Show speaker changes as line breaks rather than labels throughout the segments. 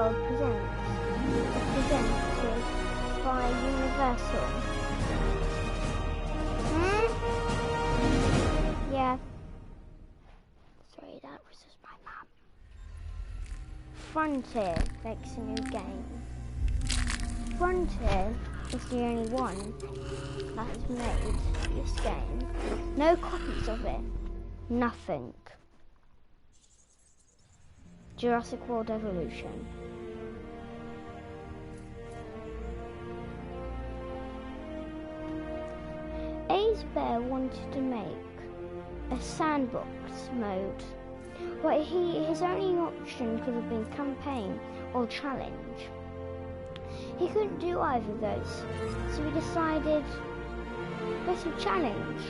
World Presents. Presented by Universal. Yeah. Sorry, that was just my mum. Frontier makes a new game. Frontier is the only one that has made this game. No copies of it. Nothing. Jurassic World Evolution. Ace Bear wanted to make a sandbox mode, but his only option could have been campaign or challenge. He couldn't do either of those, so he decided better challenge.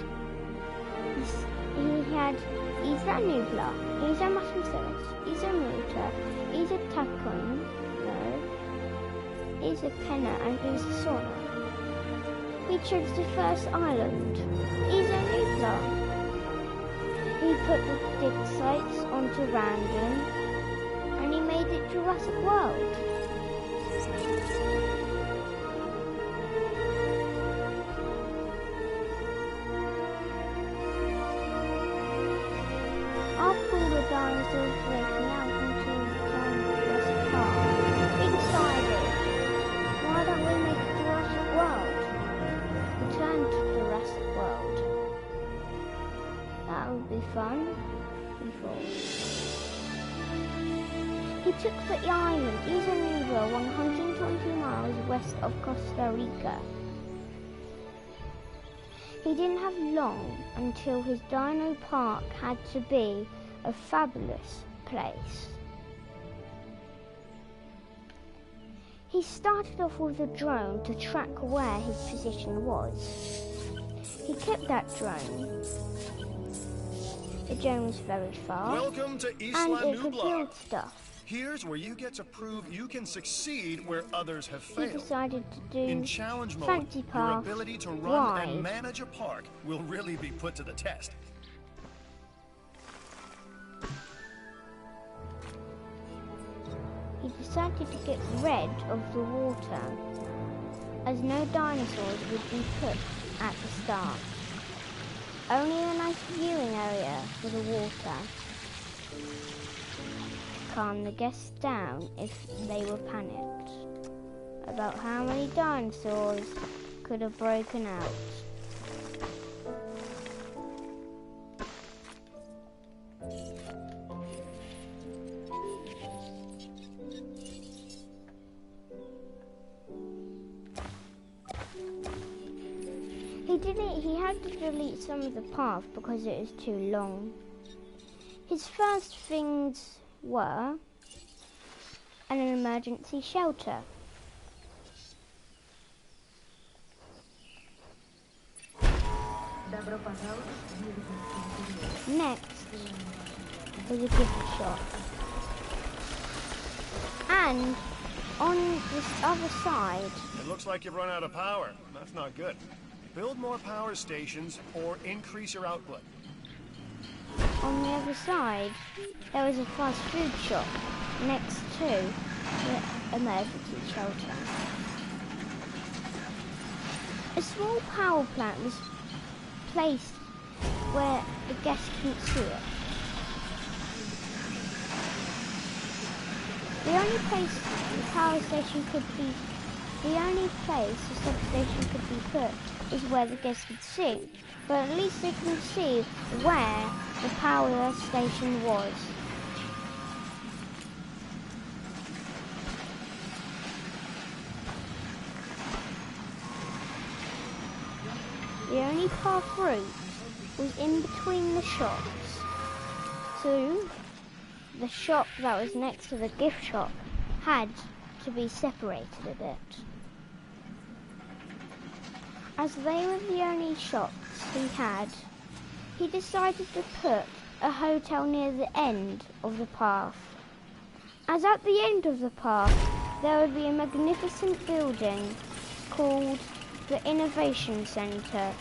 He had Isa Nubla, Isa Masmuselos, Isa Muta, Isa Takun, Isa Penna and Isa Sona. He chose the first island, Isa Nubla. He put the dig sites onto random and he made it Jurassic World. After all the dinosaurs breaking out into the time of Jurassic Park, he decided, why don't we make a Jurassic World? Return to Jurassic World. That would be fun, he thought. He took the island Izanuba 120 miles west of Costa Rica. He didn't have long until his dino park had to be a fabulous place. He started off with a drone to track where his position was. He kept that drone. The drone was very fast.
Welcome to
and it could build stuff.
Here's where you get to prove you can succeed where others have failed.
He decided to do
in challenge mode,
Fancy
your
Path
ability to run
wide.
and manage a park will really be put to the test.
He decided to get rid of the water, as no dinosaurs would be put at the start. Only a nice viewing area for the water. Calm the guests down if they were panicked about how many dinosaurs could have broken out. He had to delete some of the path because it was too long. His first things were an emergency shelter. Next was a gift shop. And on this other side...
It looks like you've run out of power. That's not good. Build more power stations or increase your output.
On the other side, there was a fast food shop next to the emergency shelter. A small power plant was placed where the guests couldn't see it. The only place the power station could be, the only place the substation could be put is where the guests could see, but at least they can see where the power station was. The only path through was in between the shops, so the shop that was next to the gift shop had to be separated a bit. As they were the only shops he had, he decided to put a hotel near the end of the path. As at the end of the path, there would be a magnificent building called the Innovation Centre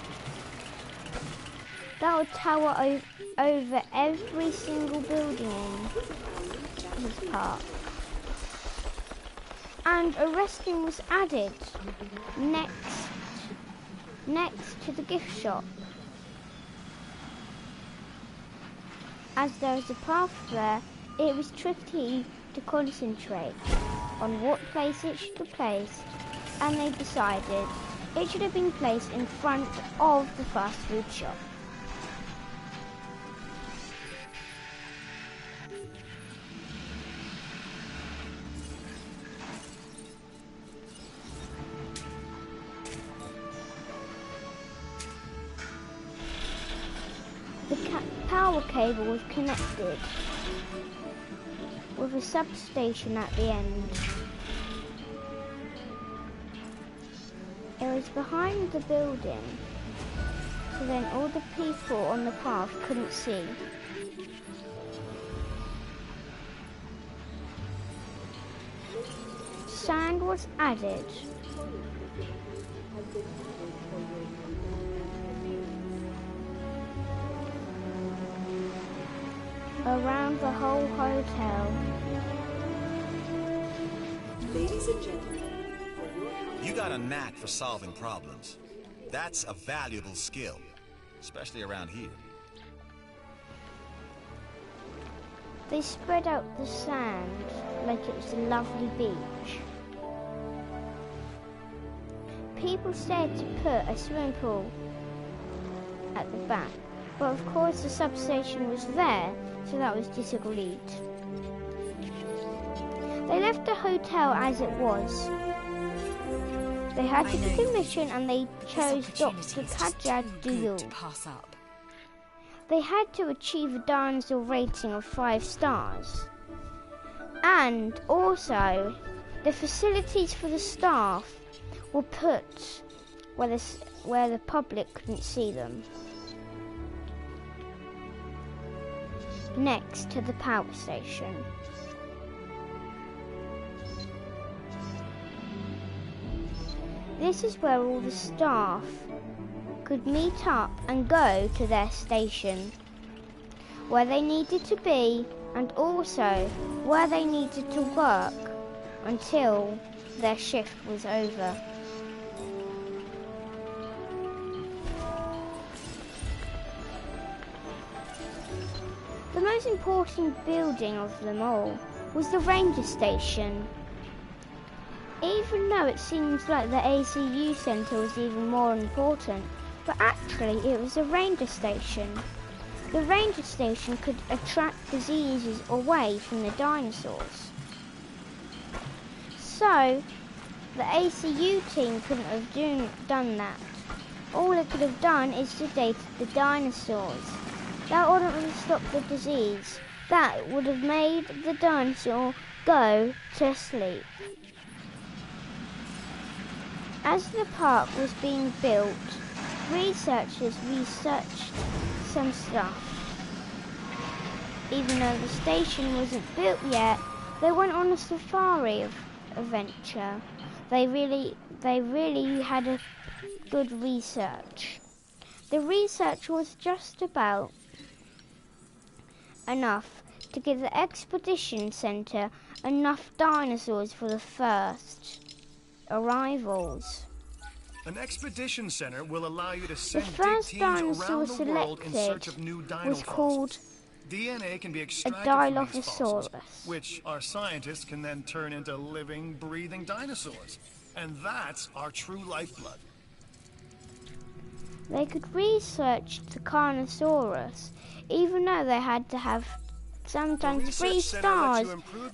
that would tower over every single building in his park. and a restroom was added next to the gift shop. As there was a path there, it was tricky to concentrate on what place it should be placed, and they decided it should have been placed in front of the fast food shop. The power cable was connected with a substation at the end. It was behind the building, so then all the people on the path couldn't see. Sand was added. Around the whole hotel.
Ladies and gentlemen,
you got a knack for solving problems. That's a valuable skill, especially around here.
They spread out the sand like it was a lovely beach. People said to put a swimming pool at the back, but of course the substation was there, so that was disagreed. They left the hotel as it was. They had to get permission and they chose Dr. Kajad Duyul. They had to achieve a dinosaur rating of 5 stars. And also, the facilities for the staff were put where the public couldn't see them. Next to the power station. This is where all the staff could meet up and go to their station, where they needed to be and also where they needed to work until their shift was over. The most important building of them all was the ranger station. Even though it seems like the ACU Centre was even more important, but actually it was a ranger station. The ranger station could attract diseases away from the dinosaurs. So, the ACU team couldn't have done that. All it could have done is sedated the dinosaurs. That wouldn't have stopped the disease. That would have made the dinosaur go to sleep. As the park was being built, researchers researched some stuff. Even though the station wasn't built yet, they went on a safari adventure. They really had a good research. The research was just about enough to give the expedition centre enough dinosaurs for the first arrivals.
An expedition center will allow you to send
The
dig
first
teams
dinosaur
around the world in search of
selected
new dino
was
fossils.
called
DNA can be extracted from these fossils,
Dilophosaurus.
which our scientists can then turn into living, breathing dinosaurs. And that's our true lifeblood.
They could research the Carnosaurus, even though they had to have sometimes 3 stars,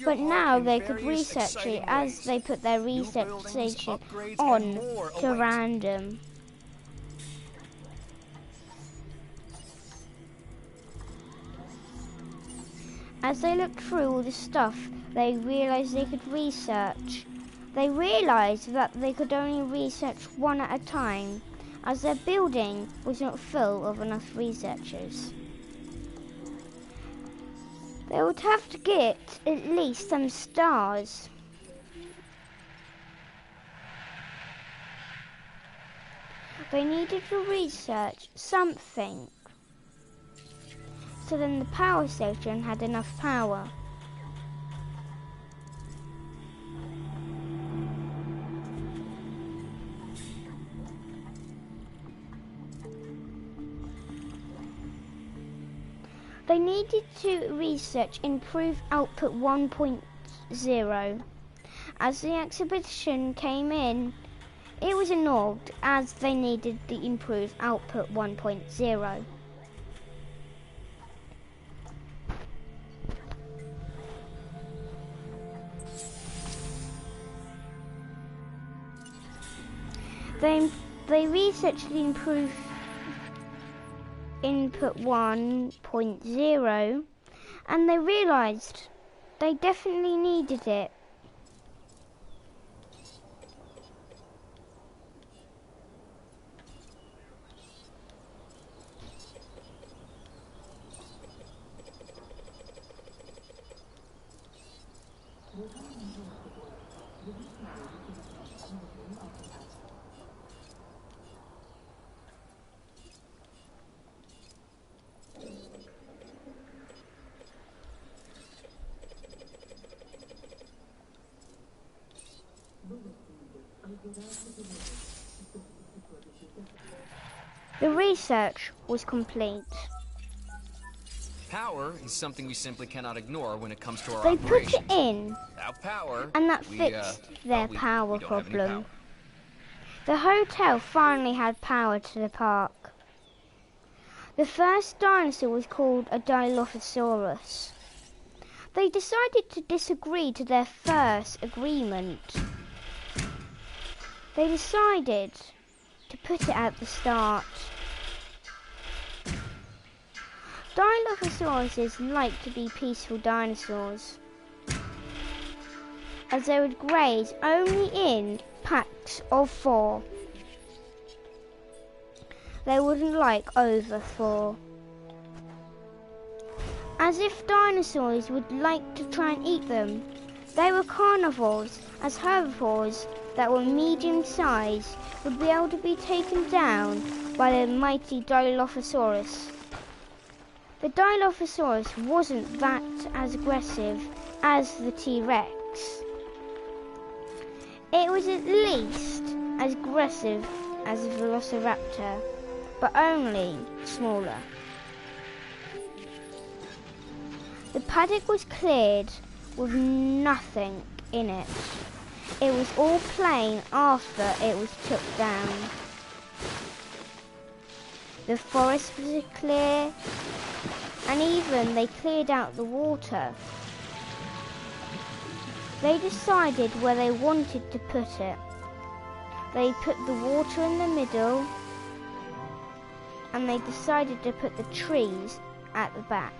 but now they could research it as they put their research station on to random. As they looked through all the stuff, they realised they could research. They realised that they could only research one at a time, as their building was not full of enough researchers. They would have to get at least some stars. They needed to research something. So then the power station had enough power. They needed to research Improve Output 1.0. As the exhibition came in, it was annulled as they needed the Improve Output 1.0. They researched the Improve Input 1.0 and they realised they definitely needed it. The research was complete.
Power is something we simply cannot ignore when it comes to our
They put
operations.
it in,
Without power,
and that
we,
fixed their
we
power
don't have any
problem.
power.
The hotel finally had power to the park. The first dinosaur was called a Dilophosaurus. They decided to disagree to their first agreement. They decided to put it at the start. Dilophosauruses like to be peaceful dinosaurs, as they would graze only in packs of 4. They wouldn't like over 4. As if dinosaurs would like to try and eat them. They were carnivores, as herbivores that were medium size would be able to be taken down by the mighty Dilophosaurus. The Dilophosaurus wasn't that as aggressive as the T-Rex. It was at least as aggressive as the Velociraptor, but only smaller. The paddock was cleared with nothing in it. It was all plain after it was took down. The forest was clear, and even they cleared out the water. They decided where they wanted to put it. They put the water in the middle, and they decided to put the trees at the back.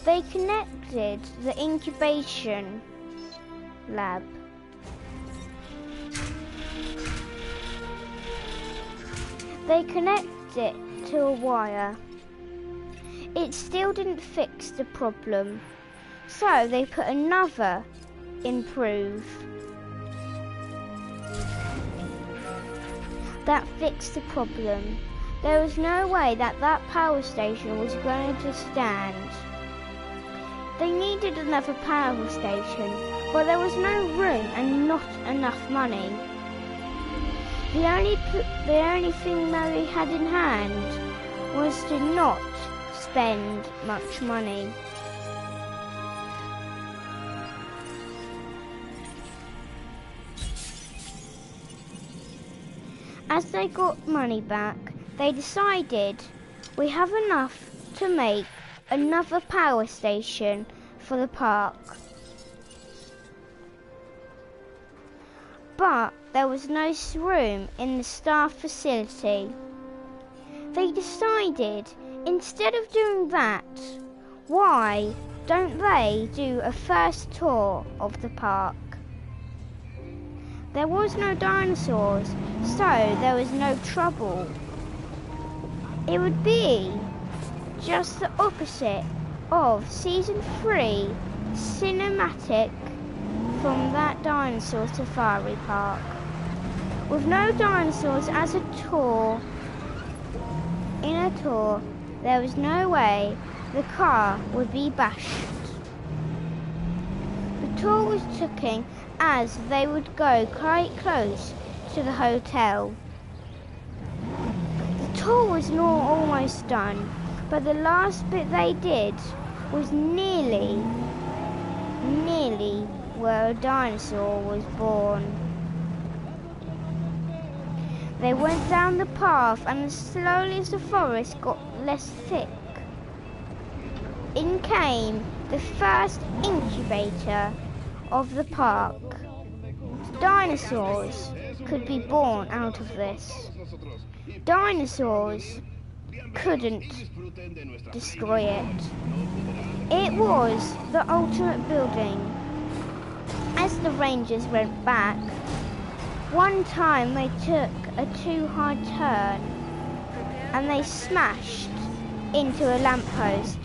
They connected the incubation lab. They connected it to a wire. It still didn't fix the problem, so they put another improve. That fixed the problem. There was no way that power station was going to stand. They needed another power station, but there was no room and not enough money. The only thing that they had in hand was to not spend much money. As they got money back, they decided we have enough to make another power station for the park. But there was no room in the staff facility. They decided, instead of doing that, why don't they do a first tour of the park? There was no dinosaurs, so there was no trouble. It would be just the opposite of Season 3 cinematic from that dinosaur safari park. With no dinosaurs as a tour, in a tour, there was no way the car would be bashed. The tour was taken as they would go quite close to the hotel. The tour was not almost done, but the last bit they did was nearly where a dinosaur was born. They went down the path, and as slowly as the forest got less thick, in came the first incubator of the park. Dinosaurs could be born out of this. Dinosaurs couldn't destroy it. It was the ultimate building. As the Rangers went back, one time they took a too hard turn and they smashed into a lamppost.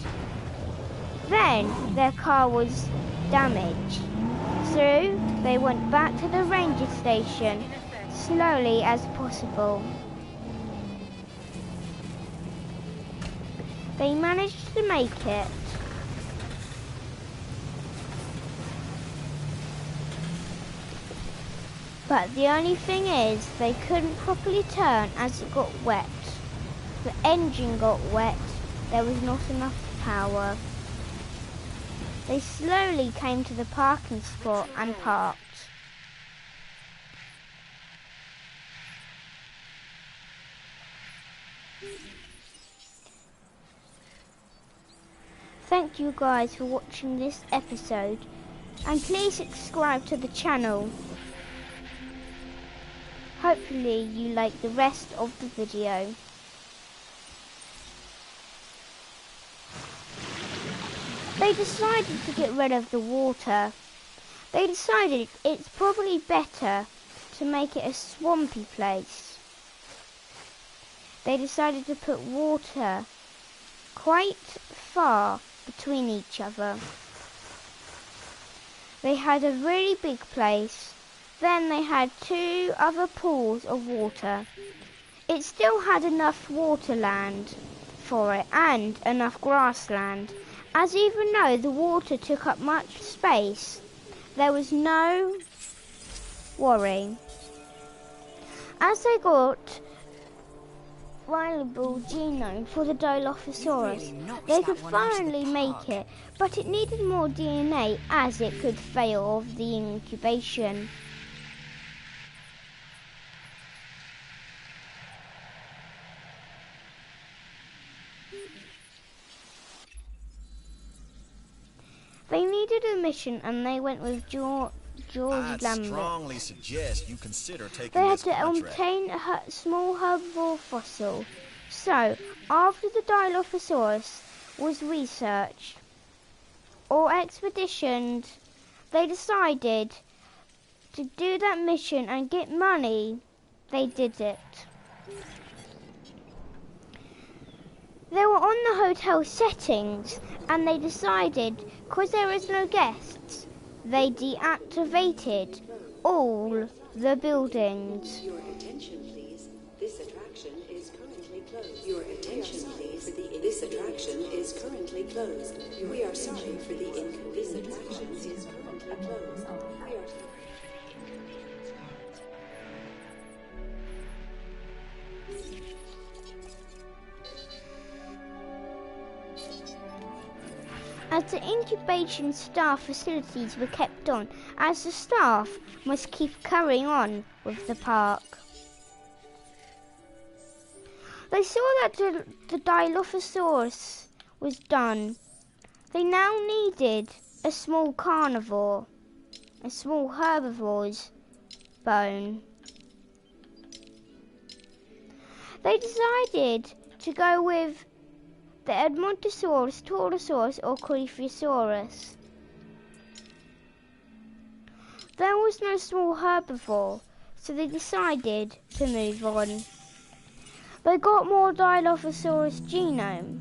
Then their car was damaged, so they went back to the ranger station slowly as possible. They managed to make it. But the only thing is, they couldn't properly turn as it got wet. The engine got wet, there was not enough power. They slowly came to the parking spot and parked. Thank you guys for watching this episode, and please subscribe to the channel. Hopefully you like the rest of the video. They decided to get rid of the water. They decided it's probably better to make it a swampy place. They decided to put water quite far between each other. They had a really big place. Then they had 2 other pools of water. It still had enough waterland for it and enough grassland, as even though the water took up much space, there was no worry. As they got valuable genome for the Dilophosaurus, they could finally make it, but it needed more DNA as it could fail of the incubation. They needed a mission, and they went with George
I'd
Lambert.
strongly suggest you consider taking
They had
this
to
contract.
obtain a small herbivore fossil. So, after the Dilophosaurus was researched or expeditioned, they decided to do that mission and get money. They did it. They were on the hotel settings, and they decided, because there was no guests, they deactivated all the buildings.
Your attention, please. This attraction is currently closed. Your attention, please. This attraction is currently closed. We are sorry for the inconvenience. This attraction is currently closed. We are sorry.
As the incubation staff facilities were kept on, as the staff must keep carrying on with the park. They saw that the Dilophosaurus was done. They now needed a small carnivore, a small herbivore's bone. They decided to go with the Edmontosaurus, Torosaurus or Coryphosaurus. There was no small herbivore, so they decided to move on. They got more Dilophosaurus genome.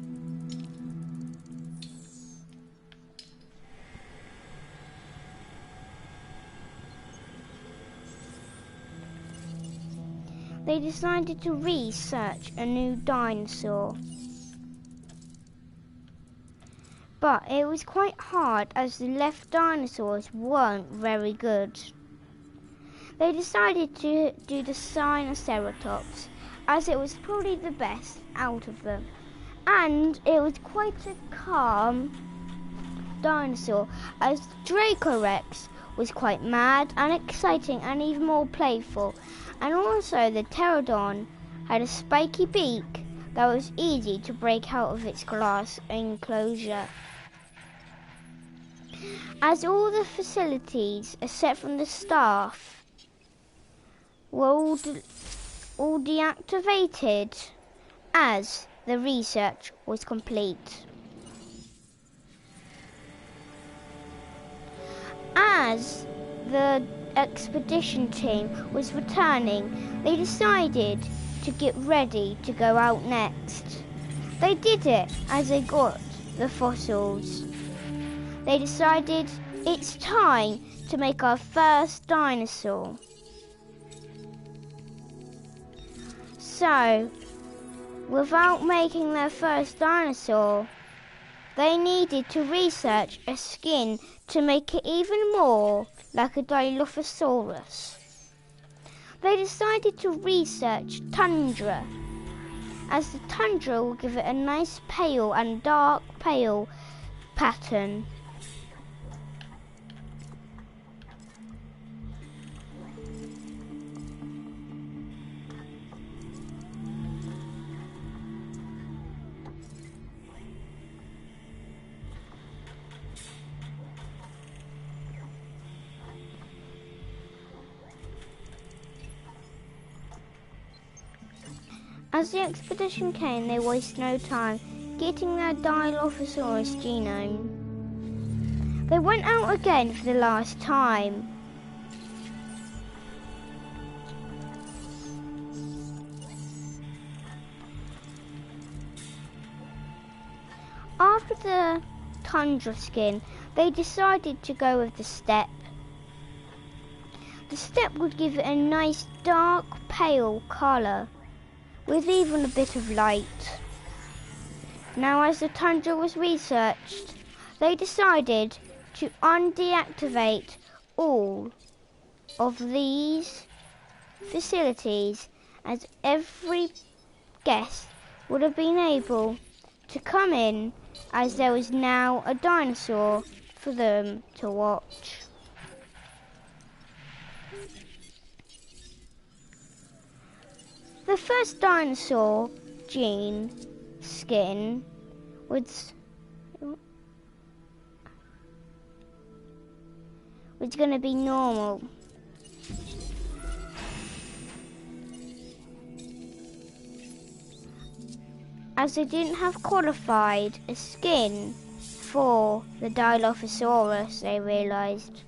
They decided to research a new dinosaur. But it was quite hard as the left dinosaurs weren't very good. They decided to do the Sinoceratops, as it was probably the best out of them. And it was quite a calm dinosaur, as Dracorex was quite mad and exciting and even more playful. And also the Pterodon had a spiky beak that was easy to break out of its glass enclosure. As all the facilities, except from the staff, were all deactivated, as the research was complete. As the expedition team was returning, they decided to get ready to go out next. They did it as they got the fossils. They decided it's time to make our first dinosaur. So, without making their first dinosaur, they needed to research a skin to make it even more like a Dilophosaurus. They decided to research tundra, as the tundra will give it a nice pale and dark pale pattern. As the expedition came, they wasted no time getting their Dilophosaurus genome. They went out again for the last time. After the tundra skin, they decided to go with the steppe. The steppe would give it a nice dark pale colour, with even a bit of light. Now, as the tundra was researched, they decided to undeactivate all of these facilities, as every guest would have been able to come in, as there was now a dinosaur for them to watch. The first dinosaur gene skin was going to be normal. As they didn't have qualified a skin for the Dilophosaurus, they realised.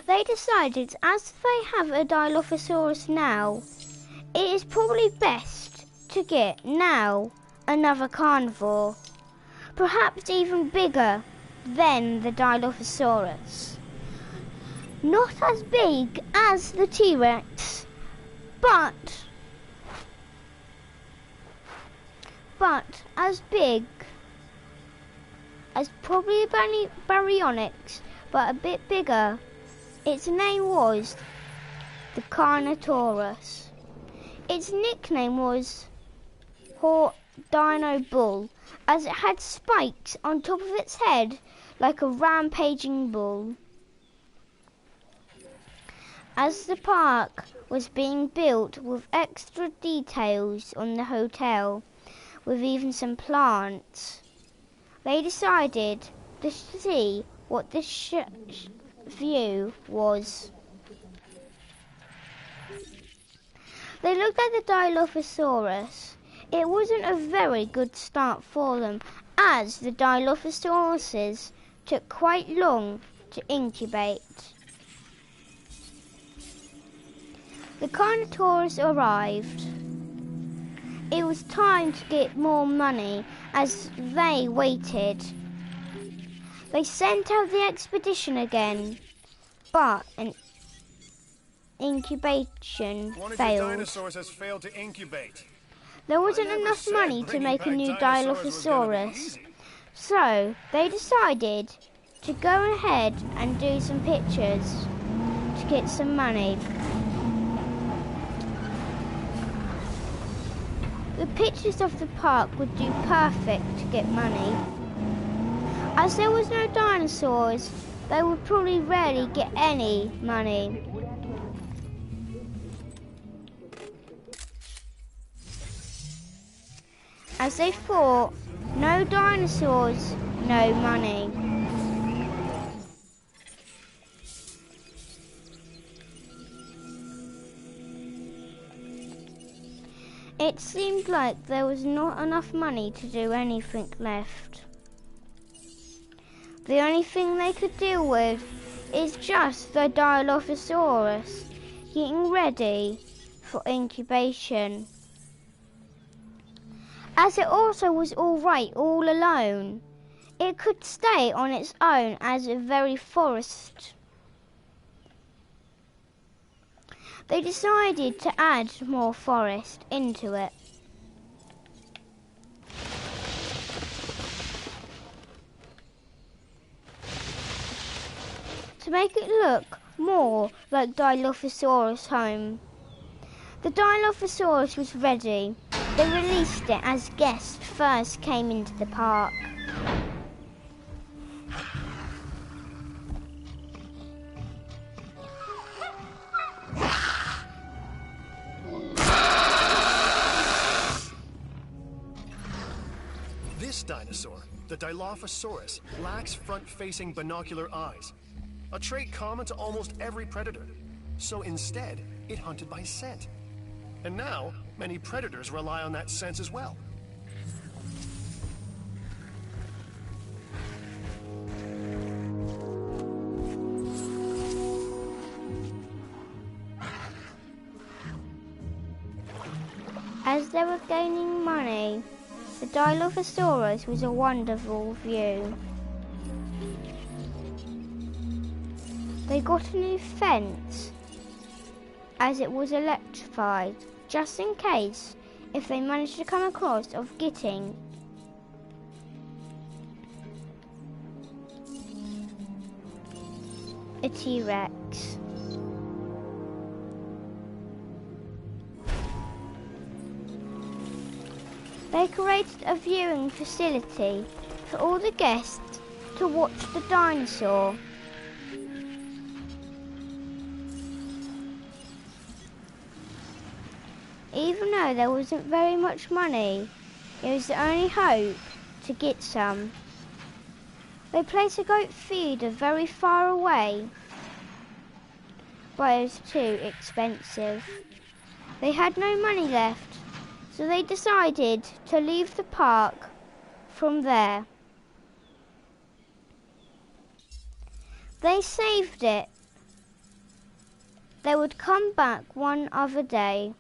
They decided, as they have a Dilophosaurus now, it is probably best to get now another carnivore, perhaps even bigger than the Dilophosaurus. Not as big as the T-Rex, but as big as probably a Baryonyx, but a bit bigger. Its name was the Carnotaurus. Its nickname was Dino Bull, as it had spikes on top of its head like a rampaging bull. As the park was being built with extra details on the hotel, with even some plants, they decided to see what this view was. They looked at the Dilophosaurus. It wasn't a very good start for them, as the Dilophosauruses took quite long to incubate. The Carnotaurus arrived. It was time to get more money, as they waited. They sent out the expedition again, but an incubation
One of your
failed.
dinosaurs has failed to incubate.
There wasn't enough money to make a new Dilophosaurus, so they decided to go ahead and do some pictures to get some money. The pictures of the park would do perfect to get money. As there was no dinosaurs, they would probably rarely get any money. As they thought, no dinosaurs, no money. It seemed like there was not enough money to do anything left. The only thing they could deal with is just the Dilophosaurus getting ready for incubation. As it also was alright all alone, it could stay on its own as a very forest. They decided to add more forest into it. To make it look more like Dilophosaurus' home. The Dilophosaurus was ready. They released it as guests first came into the park.
This dinosaur, the Dilophosaurus, lacks front-facing binocular eyes, a trait common to almost every predator. So instead, it hunted by scent. And now, many predators rely on that sense as well.
As they were gaining money, the Dilophosaurus was a wonderful view. They got a new fence as it was electrified, just in case if they managed to come across of getting a T-Rex. They created a viewing facility for all the guests to watch the dinosaur. Even though there wasn't very much money, it was the only hope to get some. They placed a goat feeder very far away, but it was too expensive. They had no money left, so they decided to leave the park from there. They saved it. They would come back one other day.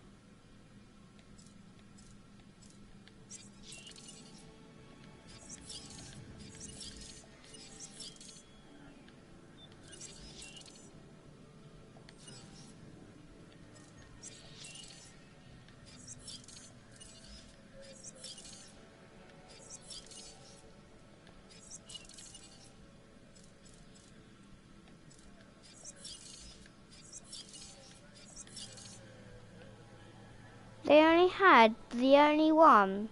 They only had the only one.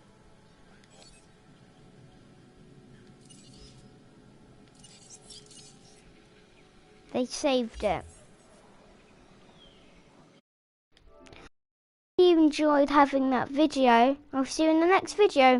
They saved it. If you enjoyed having that video, I'll see you in the next video.